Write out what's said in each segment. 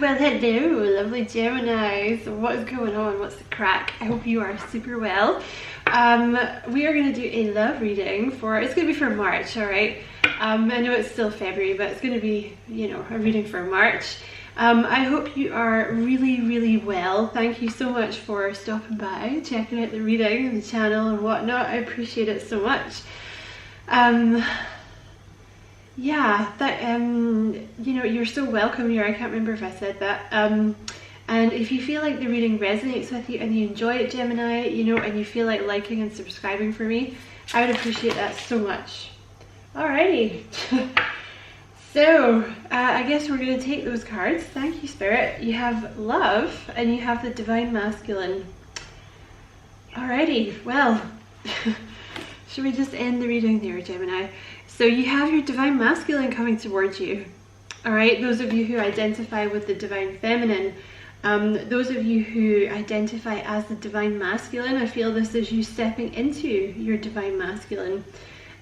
Well, hello, lovely Geminis. What is going on? What's the crack? I hope you are super well. We are going to do a love reading for, it's going to be for March, alright? I know it's still February, but it's going to be, you know, a reading for March. I hope you are really well. Thank you so much for stopping by, checking out the reading and the channel and whatnot. I appreciate it so much. Yeah, that, you know, you're so welcome here. I can't remember if I said that. And if you feel like the reading resonates with you and you enjoy it, Gemini, you know, and you feel like liking and subscribing for me, I would appreciate that so much. Alrighty. So, I guess we're going to take those cards. Thank you, Spirit. You have love and you have the Divine Masculine. Alrighty, well, should we just end the reading there, Gemini? So you have your Divine Masculine coming towards you. Alright, those of you who identify with the Divine Feminine, those of you who identify as the Divine Masculine, I feel this is you stepping into your Divine Masculine.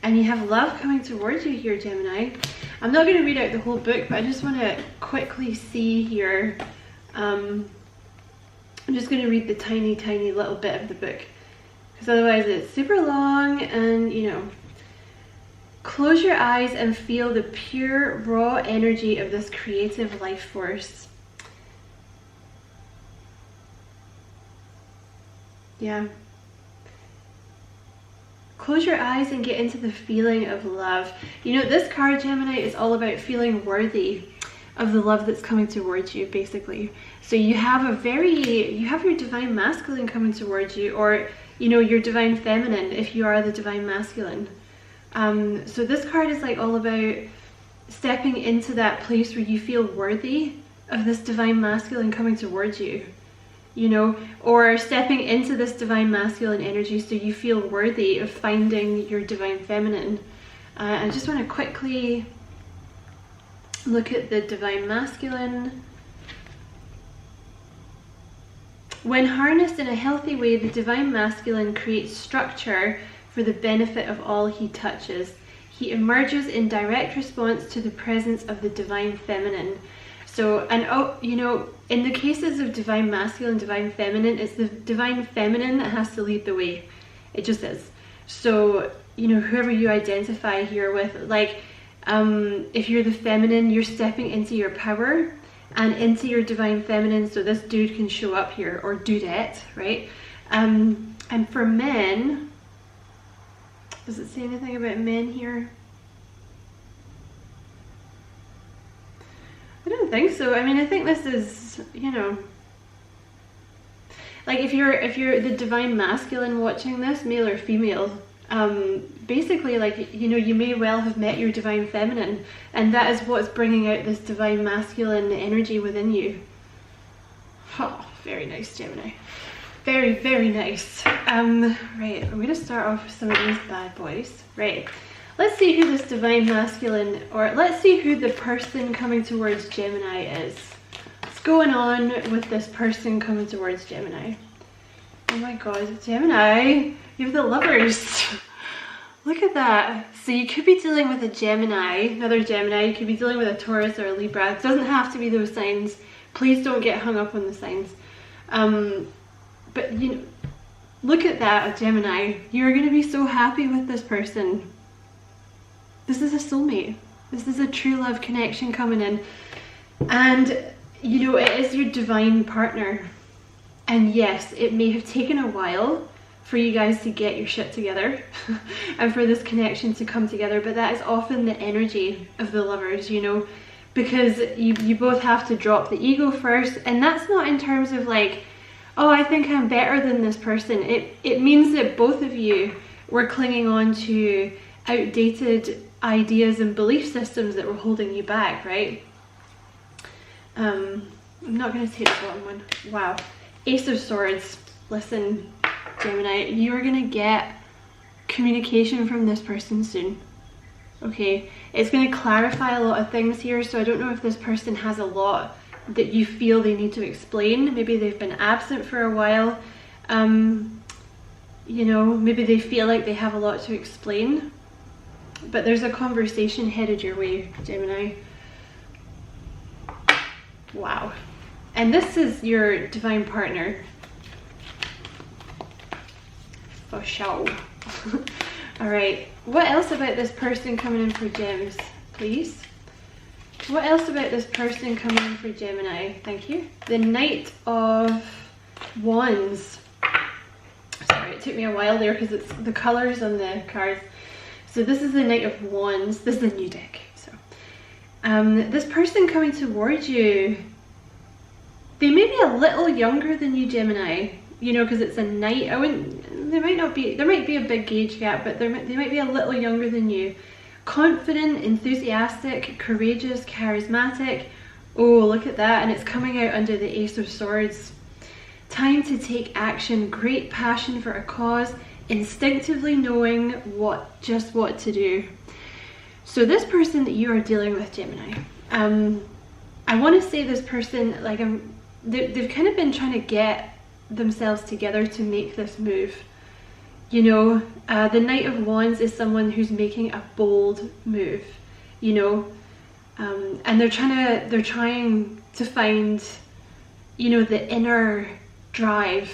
And you have love coming towards you here, Gemini. I'm not going to read out the whole book, but I just want to quickly see here. I'm just going to read the tiny little bit of the book, because otherwise it's super long. And you know, close your eyes and feel the pure raw energy of this creative life force. Yeah. Close your eyes and get into the feeling of love. You know, this card, Gemini, is all about feeling worthy of the love that's coming towards you, basically. So you have your Divine Masculine coming towards you, or, you know, your Divine Feminine if you are the Divine Masculine. So this card is like all about stepping into that place where you feel worthy of this Divine Masculine coming towards you. You know, or stepping into this Divine Masculine energy so you feel worthy of finding your Divine Feminine. I just want to quickly look at the Divine Masculine. When harnessed in a healthy way, the Divine Masculine creates structure for the benefit of all he touches. He emerges in direct response to the presence of the Divine Feminine. So, and oh, you know, in the cases of Divine Masculine, Divine Feminine, it's the Divine Feminine that has to lead the way. It just is. So, you know, whoever you identify here with, like, if you're the Feminine, you're stepping into your power and into your Divine Feminine, so this dude can show up here, or dudette, right? And for men, does it say anything about men here? I don't think so. I mean, I think this is, you know, like if you're the Divine Masculine watching this, male or female, basically, like, you know, you may well have met your Divine Feminine, and that is what's bringing out this Divine Masculine energy within you. Oh, very nice, Gemini. Very nice. Right, I'm going to start off with some of these bad boys. Right. Let's see who this Divine Masculine, or let's see who the person coming towards Gemini is. What's going on with this person coming towards Gemini? Oh my god, Gemini, you have the Lovers. Look at that. So you could be dealing with a Gemini, another Gemini, you could be dealing with a Taurus or a Libra. It doesn't have to be those signs. Please don't get hung up on the signs. But you know, look at that, a Gemini. You're going to be so happy with this person. This is a soulmate. This is a true love connection coming in. And, you know, it is your divine partner. And yes, it may have taken a while for you guys to get your shit together and for this connection to come together, but that is often the energy of the Lovers, you know, because you both have to drop the ego first. And that's not in terms of like, oh, I think I'm better than this person. It means that both of you were clinging on to outdated ideas and belief systems that were holding you back, right? I'm not going to take the bottom one. Wow. Ace of Swords. Listen, Gemini, you are going to get communication from this person soon. Okay? It's going to clarify a lot of things here, so I don't know if this person has a lot that you feel they need to explain. Maybe they've been absent for a while. You know, maybe they feel like they have a lot to explain. But there's a conversation headed your way, Gemini. Wow. And this is your divine partner. For sure. All right. What else about this person coming in for gems, please? What else about this person coming in for Gemini? Thank you. The Knight of Wands. Sorry, it took me a while there because it's the colors on the cards. So this is the Knight of Wands. This is a new deck. So this person coming towards you, they may be a little younger than you, Gemini, you know, because it's a knight. There might be a big age gap, but they might be a little younger than you. Confident, enthusiastic, courageous, charismatic. Oh, look at that. And it's coming out under the Ace of Swords. Time to take action, great passion for a cause, instinctively knowing just what to do. So this person that you are dealing with, Gemini, I want to say this person, like, they've kind of been trying to get themselves together to make this move. You know, the Knight of Wands is someone who's making a bold move, you know, and they're trying to find, you know, the inner drive,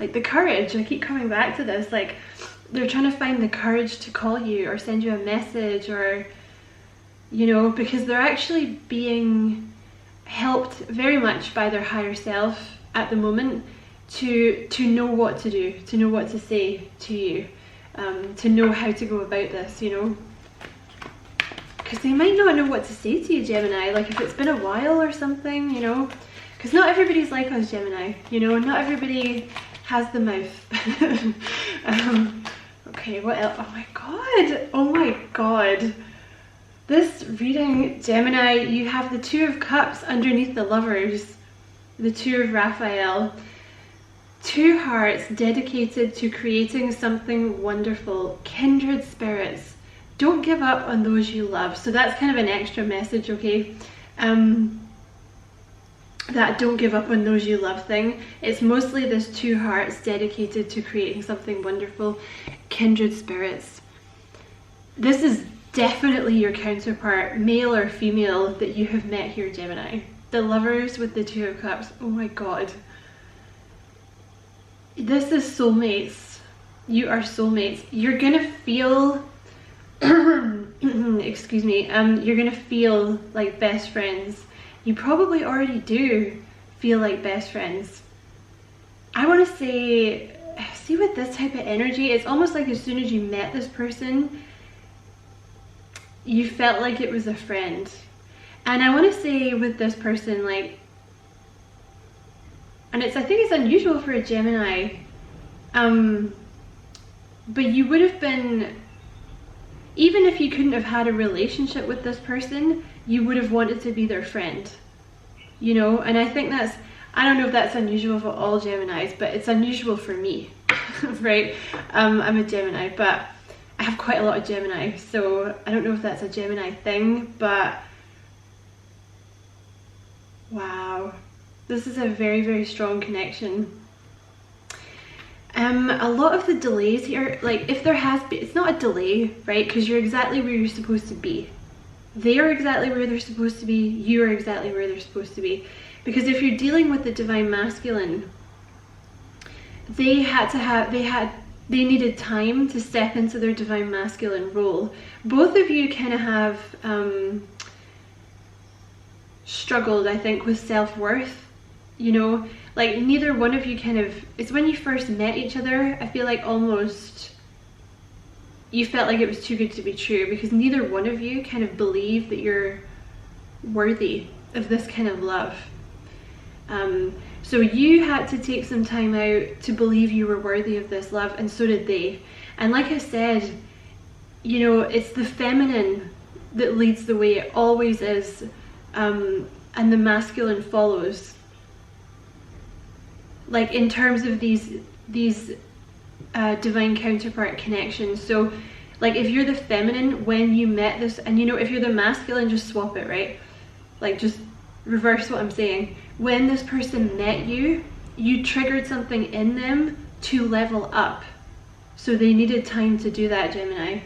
like the courage. I keep coming back to this, like they're trying to find the courage to call you or send you a message, or, you know, because they're actually being helped very much by their higher self at the moment to know what to do, to know what to say to you, to know how to go about this, you know, because they might not know what to say to you, Gemini, like if it's been a while or something, you know, because not everybody's like us, Gemini, you know, not everybody has the mouth. Okay, what else? Oh my god, this reading, Gemini, you have the Two of Cups underneath the Lovers, the Two of Raphael. Two hearts dedicated to creating something wonderful, kindred spirits. Don't give up on those you love. So that's kind of an extra message, okay? That don't give up on those you love thing. It's mostly this two hearts dedicated to creating something wonderful, kindred spirits. This is definitely your counterpart, male or female, that you have met here, Gemini. The Lovers with the Two of Cups. Oh my god. This is soulmates. You are soulmates. You're gonna feel excuse me, you're gonna feel like best friends. You probably already do feel like best friends. I want to say, see, with this type of energy, it's almost like as soon as you met this person, you felt like it was a friend. And I want to say with this person, like, and I think it's unusual for a Gemini, but you would have been, even if you couldn't have had a relationship with this person, you would have wanted to be their friend, you know. And I think that's, I don't know if that's unusual for all Geminis, but it's unusual for me, right? I'm a Gemini, but I have quite a lot of Gemini, so I don't know if that's a Gemini thing, but wow. This is a very, very strong connection. A lot of the delays here, like if there has been, it's not a delay, right? Because you're exactly where you're supposed to be. They are exactly where they're supposed to be. You are exactly where they're supposed to be. Because if you're dealing with the divine masculine, they needed time to step into their divine masculine role. Both of you kind of have struggled, I think, with self-worth. You know, like neither one of you kind of, it's when you first met each other, I feel like almost you felt like it was too good to be true, because neither one of you kind of believed that you're worthy of this kind of love. So you had to take some time out to believe you were worthy of this love, and so did they. And like I said, you know, it's the feminine that leads the way. It always is, and the masculine follows. Like in terms of these divine counterpart connections. So like if you're the feminine when you met this, and you know, if you're the masculine, just swap it, right? Like just reverse what I'm saying. When this person met you, you triggered something in them to level up. So they needed time to do that, Gemini.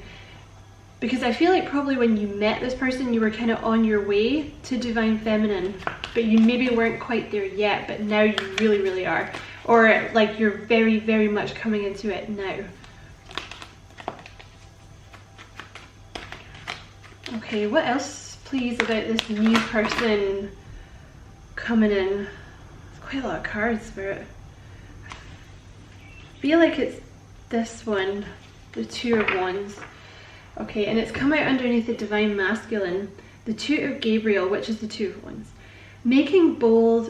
Because I feel like probably when you met this person, you were kind of on your way to divine feminine. but you maybe weren't quite there yet, but now you really, really are. Or like you're very, very much coming into it now. Okay, what else, please, about this new person coming in? There's quite a lot of cards, Spirit. I feel like it's this one, the Two of Wands. Okay, and it's come out underneath the Divine Masculine, the Two of Gabriel, which is the Two of Wands. Make bold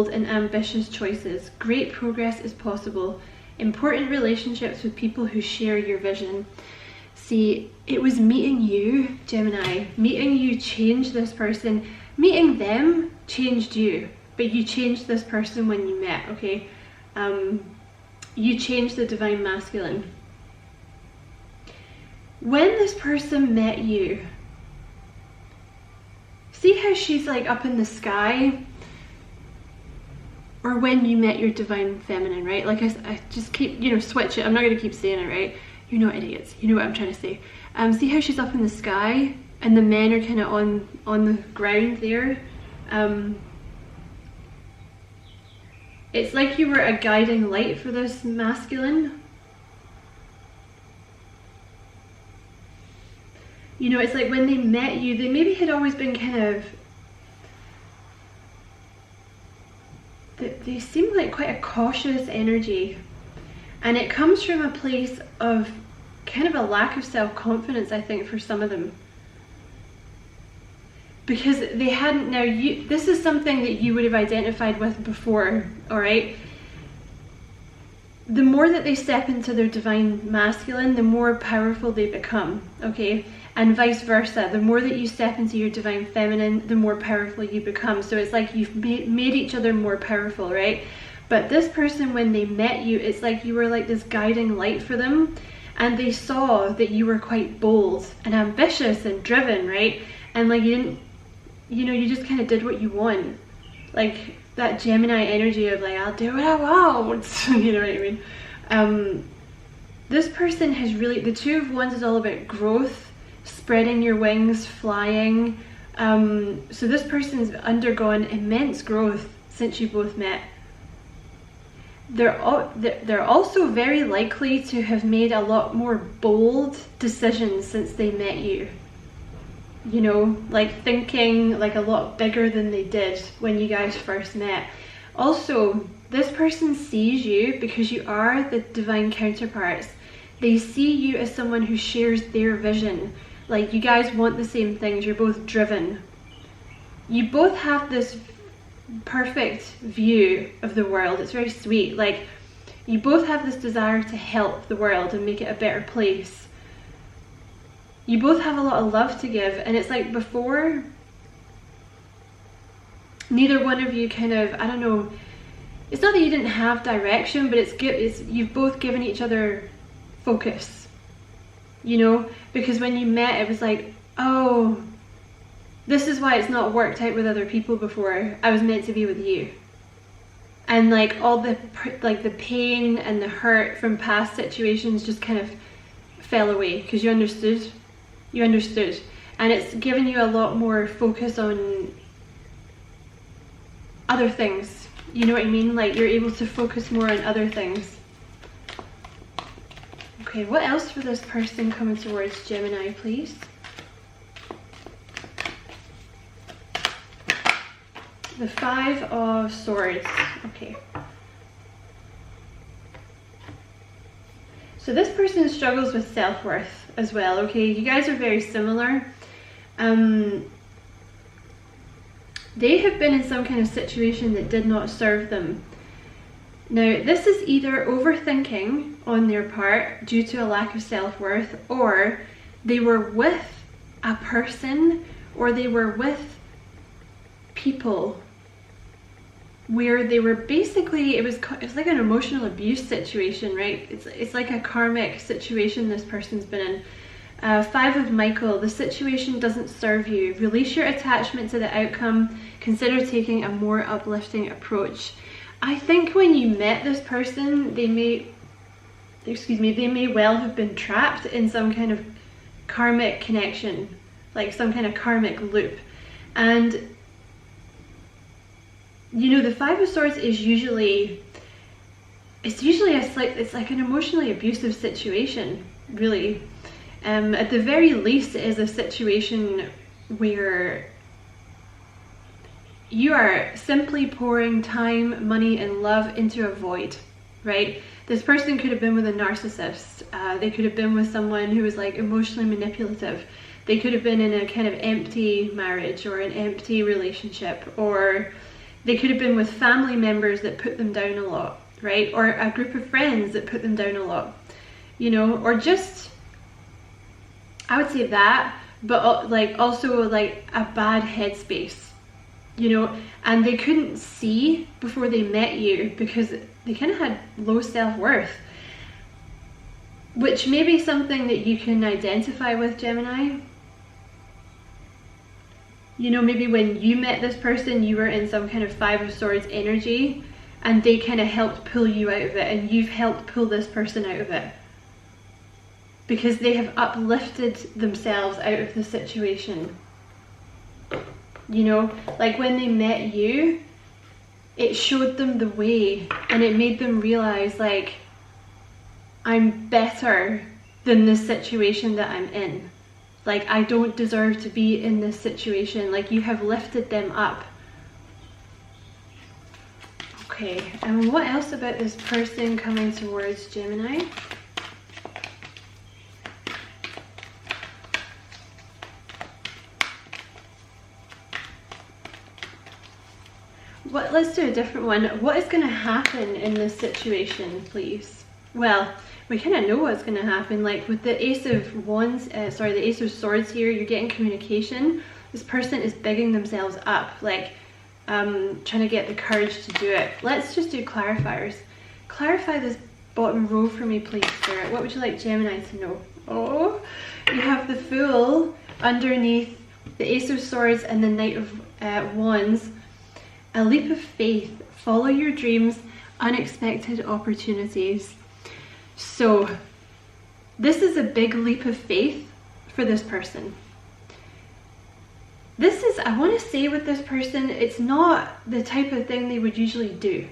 and ambitious choices. Great progress is possible. Important relationships with people who share your vision. See, it was meeting you, Gemini. Meeting you changed this person. Meeting them changed you, but you changed this person when you met, okay? You changed the Divine Masculine. When this person met you, see how she's like up in the sky? Or when you met your Divine Feminine, right? Like I just keep, you know, switch it. I'm not going to keep saying it, right? You're not idiots. You know what I'm trying to say. See how she's up in the sky and the men are kind of on the ground there? It's like you were a guiding light for this masculine. You know, it's like when they met you, they maybe had always been kind of, they seem like quite a cautious energy. And it comes from a place of kind of a lack of self-confidence, I think, for some of them. Because they hadn't, now this is something that you would have identified with before, all right? The more that they step into their Divine Masculine, the more powerful they become, okay? And vice versa, the more that you step into your Divine Feminine, the more powerful you become. So it's like you've made each other more powerful, right? But this person, when they met you, it's like you were like this guiding light for them, and they saw that you were quite bold and ambitious and driven, right? And like you didn't, you know, you just kind of did what you want. Like that Gemini energy of like, I'll do what I want, you know what I mean? This person has really, the Two of Wands is all about growth, spreading your wings, flying. So this person's undergone immense growth since you both met. They're also very likely to have made a lot more bold decisions since they met you. You know, like thinking like a lot bigger than they did when you guys first met. Also, this person sees you because you are the divine counterparts. They see you as someone who shares their vision. Like you guys want the same things, you're both driven. You both have this perfect view of the world. It's very sweet. Like you both have this desire to help the world and make it a better place. You both have a lot of love to give, and it's like before, neither one of you kind of, I don't know, it's not that you didn't have direction, but it's you've both given each other focus, you know, because when you met it was like, oh, this is why it's not worked out with other people before. I was meant to be with you. And like all the pain and the hurt from past situations just kind of fell away because you understood. You understood. And it's given you a lot more focus on other things. You know what I mean? Like you're able to focus more on other things. Okay, what else for this person coming towards Gemini, please? The Five of Swords. Okay. So this person struggles with self-worth as well, okay? You guys are very similar. They have been in some kind of situation that did not serve them. Now, this is either overthinking on their part due to a lack of self-worth, or they were with a person, or they were with people where they were basically, it was like an emotional abuse situation, right? It's like a karmic situation this person's been in. Five of Michael, the situation doesn't serve you. Release your attachment to the outcome. Consider taking a more uplifting approach. I think when you met this person, they may well have been trapped in some kind of karmic connection, like some kind of karmic loop. And you know, the Five of Swords is usually, it's like an emotionally abusive situation, really. At the very least, it is a situation where you are simply pouring time, money, and love into a void, right? This person could have been with a narcissist. They could have been with someone who was like emotionally manipulative. They could have been in a kind of empty marriage or an empty relationship, or they could have been with family members that put them down a lot, right? Or a group of friends that put them down a lot, you know, or just, I would say that, but like also like a bad headspace, you know, and they couldn't see before they met you because they kind of had low self-worth, which may be something that you can identify with, Gemini. You know, maybe when you met this person, you were in some kind of Five of Swords energy, and they kind of helped pull you out of it, and you've helped pull this person out of it. Because they have uplifted themselves out of the situation. You know, like when they met you, it showed them the way, and it made them realize, like, I'm better than this situation that I'm in. Like, I don't deserve to be in this situation. Like, you have lifted them up. Okay, and what else about this person coming towards Gemini? Let's do a different one. What is going to happen in this situation, please? Well, we kind of know what's going to happen. Like with the Ace of Wands, the Ace of Swords here, you're getting communication. This person is bigging themselves up, like trying to get the courage to do it. Let's just do clarifiers. Clarify this bottom row for me, please, Spirit. What would you like Gemini to know? Oh, you have the Fool underneath the Ace of Swords and the Knight of Wands. A leap of faith. Follow your dreams. Unexpected opportunities. So this is a big leap of faith for this person. This is, I want to say with this person, it's not the type of thing they would usually do.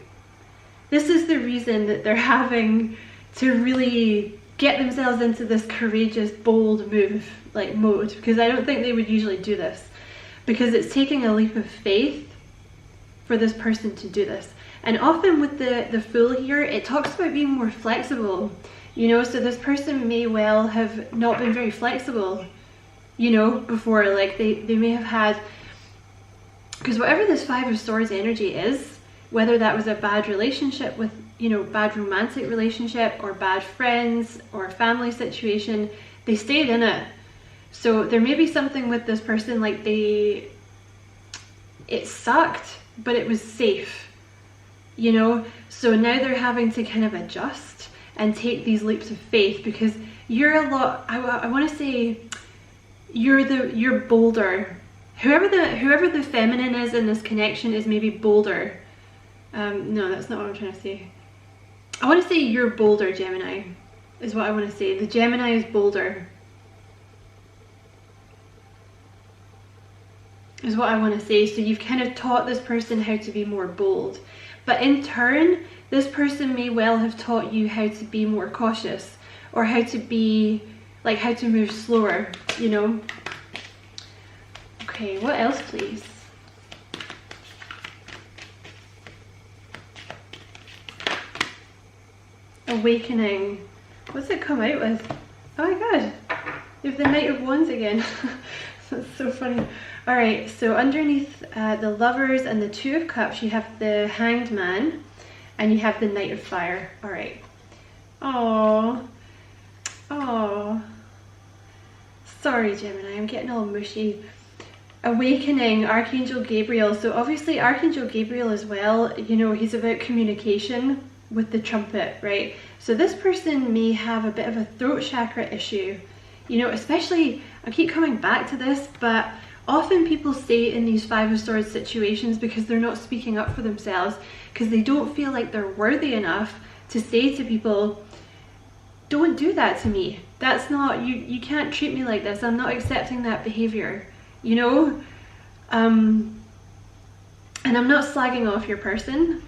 This is the reason that they're having to really get themselves into this courageous, bold move, like mode, because I don't think they would usually do this, because it's taking a leap of faith for this person to do this. And often with the Fool here, it talks about being more flexible, you know, so this person may well have not been very flexible, you know, before. Like they may have had, because whatever this Five of Swords energy is, whether that was a bad relationship with, you know, bad romantic relationship or bad friends or family situation, they stayed in it. So there may be something with this person, like it sucked, but it was safe, you know. So now they're having to kind of adjust and take these leaps of faith, because you're a lot, I want to say you're bolder. Whoever the feminine is in this connection is maybe bolder. No, that's not what I'm trying to say. I want to say you're bolder, Gemini, is what I want to say. The Gemini is bolder, is what I want to say. So you've kind of taught this person how to be more bold, but in turn this person may well have taught you how to be more cautious, or how to be, like, how to move slower, you know. Okay, what else, please? Awakening. What's it come out with? Oh my god, you have the Knight of Wands again. That's so funny. Alright, so underneath the Lovers and the Two of Cups, you have the Hanged Man, and you have the Knight of Fire. Alright. Aww. Aww. Sorry, Gemini, I'm getting all mushy. Awakening, Archangel Gabriel. So obviously Archangel Gabriel as well, you know, he's about communication with the trumpet, right? So this person may have a bit of a throat chakra issue, you know, especially, I keep coming back to this, but often people stay in these Five of Swords situations because they're not speaking up for themselves, because they don't feel like they're worthy enough to say to people, don't do that to me. That's not, you can't treat me like this. I'm not accepting that behavior, you know? And I'm not slagging off your person,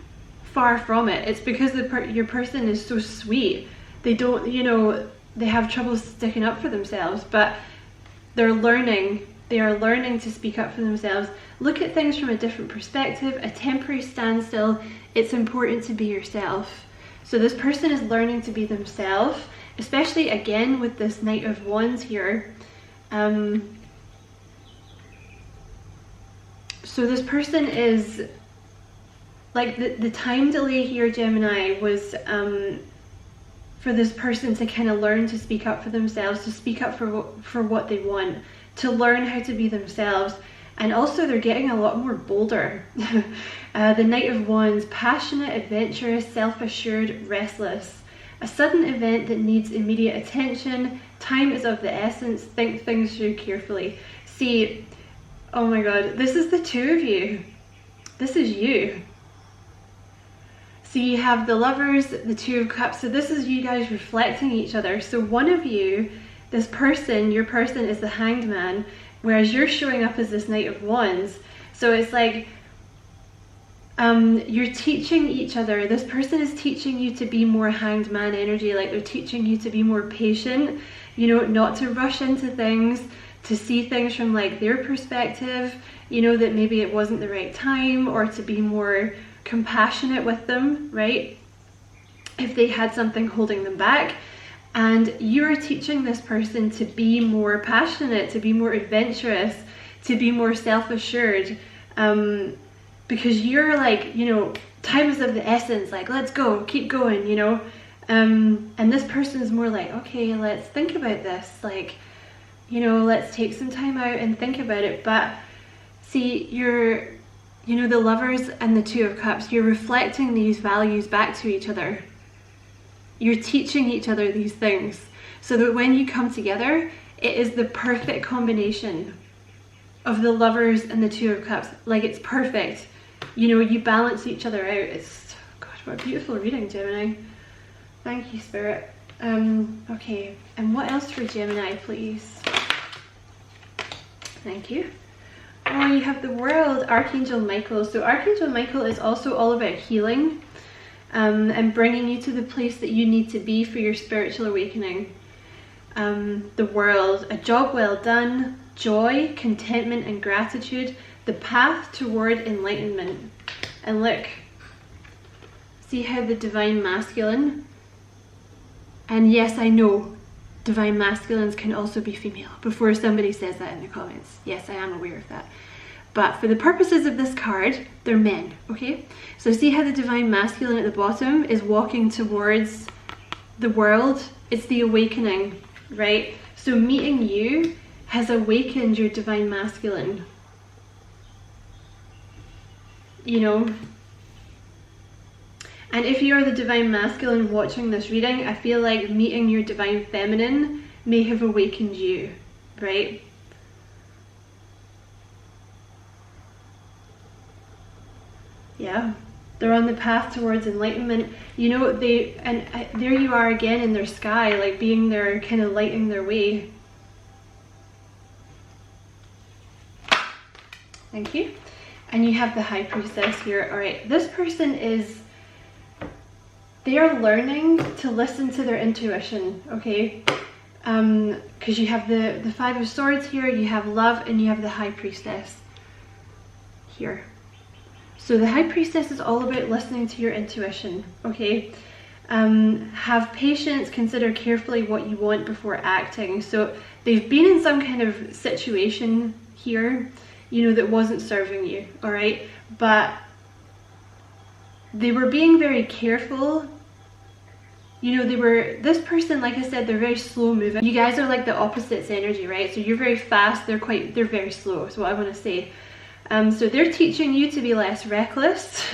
far from it. It's because your person is so sweet. They don't, you know, they have trouble sticking up for themselves, but they're learning. They are learning to speak up for themselves. Look at things from a different perspective, a temporary standstill. It's important to be yourself. So this person is learning to be themselves, especially again with this Knight of Wands here. So this person is, like, the time delay here, Gemini, was for this person to kind of learn to speak up for themselves, to speak up for what they want, to learn how to be themselves. And also they're getting a lot more bolder. The Knight of Wands, passionate, adventurous, self-assured, restless. A sudden event that needs immediate attention. Time is of the essence. Think things through carefully. See, oh my god, this is the two of you. This is you. So you have the Lovers, the Two of Cups. So this is you guys reflecting each other. So one of you, this person, your person is the Hanged Man, whereas you're showing up as this Knight of Wands. So it's like you're teaching each other. This person is teaching you to be more Hanged Man energy, like they're teaching you to be more patient, you know, not to rush into things, to see things from like their perspective, you know, that maybe it wasn't the right time, or to be more compassionate with them, right? If they had something holding them back. And you're teaching this person to be more passionate, to be more adventurous, to be more self-assured, because you're like, you know, time is of the essence, like, let's go, keep going, you know. And this person is more like, okay, let's think about this, like, you know, let's take some time out and think about it. But see, you're, you know, the Lovers and the Two of Cups, you're reflecting these values back to each other. You're teaching each other these things so that when you come together, it is the perfect combination of the Lovers and the Two of Cups. Like, it's perfect. You know, you balance each other out. It's, gosh, what a beautiful reading, Gemini. Thank you, Spirit. Okay, and what else for Gemini, please? Thank you. Oh, you have the World, Archangel Michaels. So Archangel Michael is also all about healing. And bringing you to the place that you need to be for your spiritual awakening. The World, a job well done, joy, contentment and gratitude, the path toward enlightenment. And look, see how the Divine Masculine, and yes, I know Divine Masculines can also be female, before somebody says that in the comments. Yes, I am aware of that. But for the purposes of this card, they're men, okay? So see how the Divine Masculine at the bottom is walking towards the World? It's the awakening, right? So meeting you has awakened your Divine Masculine. You know? And if you're the Divine Masculine watching this reading, I feel like meeting your Divine Feminine may have awakened you, right? Yeah, they're on the path towards enlightenment. You know, there you are again in their sky, like being there, kind of lighting their way. Thank you. And you have the High Priestess here. All right, this person is, they are learning to listen to their intuition, okay? Because you have the Five of Swords here, you have love, and you have the High Priestess here. So the High Priestess is all about listening to your intuition, okay? Have patience, consider carefully what you want before acting. So they've been in some kind of situation here, you know, that wasn't serving you, all right? But they were being very careful. You know, this person, like I said, they're very slow moving. You guys are like the opposites energy, right? So you're very fast, they're very slow, is what I want to say. So they're teaching you to be less reckless,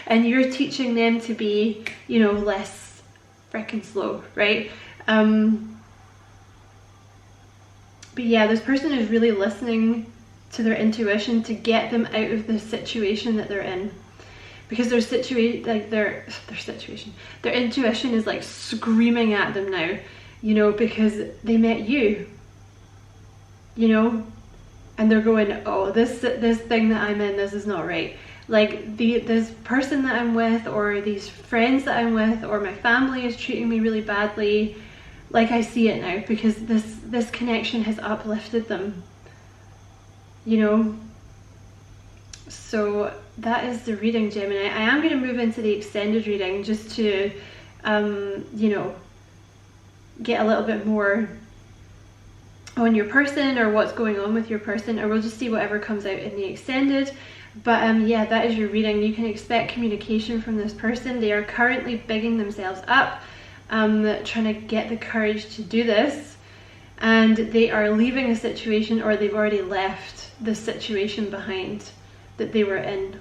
and you're teaching them to be, you know, less freaking slow, right? But yeah, this person is really listening to their intuition to get them out of the situation that they're in, because their intuition is like screaming at them now, you know, because they met you, you know. And they're going, oh, this thing that I'm in, this is not right. Like this person that I'm with, or these friends that I'm with, or my family is treating me really badly. Like, I see it now, because this connection has uplifted them, you know. So that is the reading, Gemini. I am going to move into the extended reading just to you know, get a little bit more on your person, or what's going on with your person, or we'll just see whatever comes out in the extended. But yeah, that is your reading. You can expect communication from this person. They are currently bigging themselves up, trying to get the courage to do this, and they are leaving a situation, or they've already left the situation behind that they were in.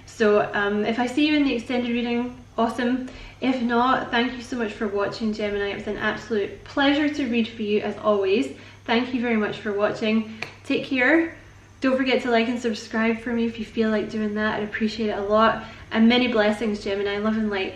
So if I see you in the extended reading, awesome. If not, thank you so much for watching, Gemini. It was an absolute pleasure to read for you, as always. Thank you very much for watching. Take care. Don't forget to like and subscribe for me if you feel like doing that. I'd appreciate it a lot. And many blessings, Gemini. Love and light.